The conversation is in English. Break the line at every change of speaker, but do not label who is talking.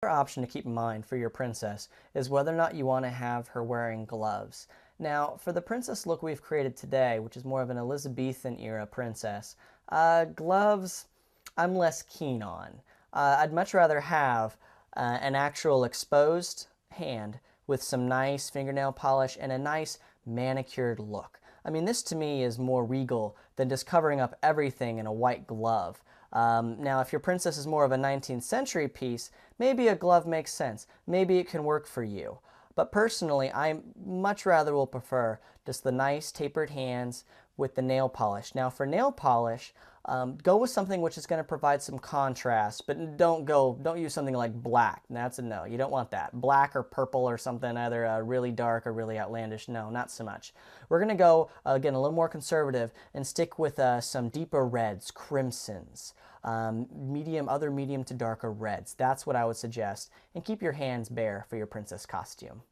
Another option to keep in mind for your princess is whether or not you want to have her wearing gloves. Now, for the princess look we've created today, which is more of an Elizabethan era princess, gloves I'm less keen on. I'd much rather have an actual exposed hand with some nice fingernail polish and a nice manicured look. I mean, this to me is more regal than just covering up everything in a white glove. Now, if your princess is more of a 19th century piece, maybe a glove makes sense. Maybe it can work for you. But personally, I much rather will prefer just the nice tapered hands with the nail polish. Now, for nail polish, go with something which is going to provide some contrast, but don't use something like black. That's a no. You don't want that. Black or purple or something, either really dark or really outlandish. No, not so much. We're going to go, again, a little more conservative and stick with some deeper reds, crimsons, other medium to darker reds. That's what I would suggest. And keep your hands bare for your princess costume.